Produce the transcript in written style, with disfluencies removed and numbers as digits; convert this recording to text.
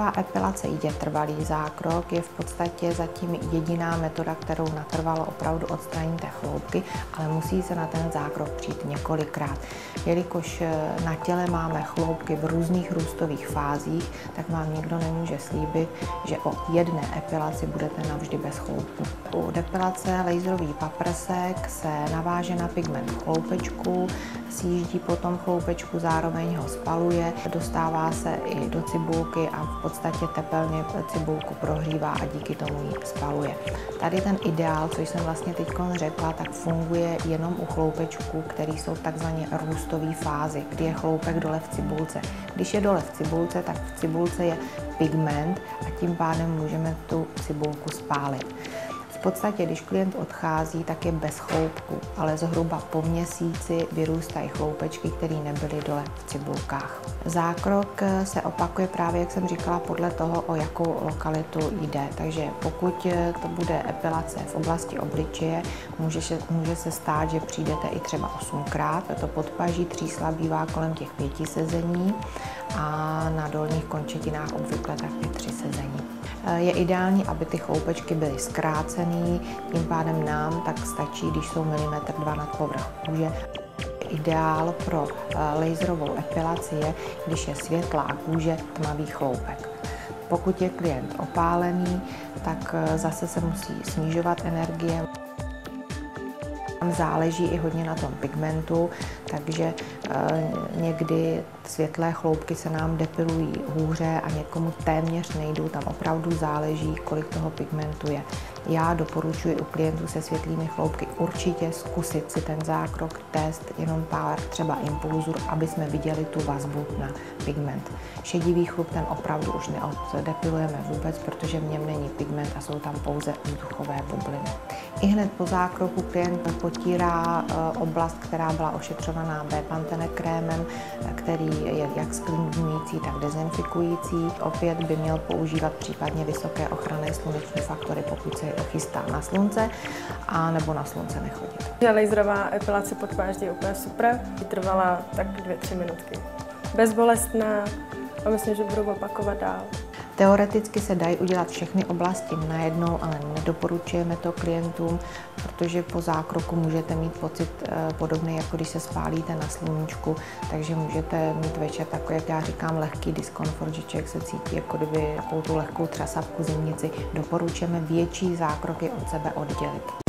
Laserová epilace je trvalý zákrok, je v podstatě zatím jediná metoda, kterou natrvalo opravdu odstraní té chloupky, ale musí se na ten zákrok přijít několikrát. Jelikož na těle máme chloupky v různých růstových fázích, tak vám nikdo nemůže slíbit, že o jedné epilaci budete navždy bez chloupku. U depilace laserový paprsek se naváže na pigment chloupečku, sjíždí potom chloupečku, zároveň ho spaluje, dostává se i do cibulky a v podstatě tepelně cibulku prohřívá a díky tomu ji spaluje. Tady ten ideál, co jsem vlastně teď řekla, tak funguje jenom u chloupečků, které jsou takzvaně růstové fázi, kdy je chloupek dole v cibulce. Když je dole v cibulce, tak v cibulce je pigment a tím pádem můžeme tu cibulku spálit. V podstatě, když klient odchází, tak je bez chloupku, ale zhruba po měsíci vyrůstají chloupečky, které nebyly dole v cibulkách. Zákrok se opakuje právě, jak jsem říkala, podle toho, o jakou lokalitu jde. Takže pokud to bude epilace v oblasti obličeje, může se stát, že přijdete i třeba 8krát. To podpaží třísla bývá kolem těch 5 sezení a na dolních končetinách obvykle taky 3 sezení. Je ideální, aby ty chloupečky byly zkrácený, tím pádem nám tak stačí, když jsou 1,2 mm nad povrch kůže. Ideál pro laserovou epilaci je, když je světlá kůže, tmavý chloupek. Pokud je klient opálený, tak zase se musí snižovat energie. Záleží i hodně na tom pigmentu, takže někdy světlé chloupky se nám depilují hůře a někomu téměř nejdou, tam opravdu záleží, kolik toho pigmentu je. Já doporučuji u klientů se světlými chloupky určitě zkusit si ten zákrok, test, jenom pár třeba impulzů, aby jsme viděli tu vazbu na pigment. Šedivý chlup ten opravdu už neoddepilujeme vůbec, protože v něm není pigment a jsou tam pouze vzduchové bubliny. I hned po zákroku klient potírá oblast, která byla ošetřovaná B-Pantene krémem, který je jak zklidňující, tak dezinfikující. Opět by měl používat případně vysoké ochranné sluneční faktory, pokud se chystá na slunce, a nebo na slunce nechodit. Laserová epilace podpáždí je úplně super. Trvala tak 2-3 minutky. Bezbolestná a myslím, že budu opakovat dál. Teoreticky se dají udělat všechny oblasti najednou, ale nedoporučujeme to klientům, protože po zákroku můžete mít pocit podobný, jako když se spálíte na sluníčku, takže můžete mít večer takový, jak já říkám, lehký diskomfort, že člověk se cítí, jako kdyby takovou tu lehkou třasavku zimnici. Doporučujeme větší zákroky od sebe oddělit.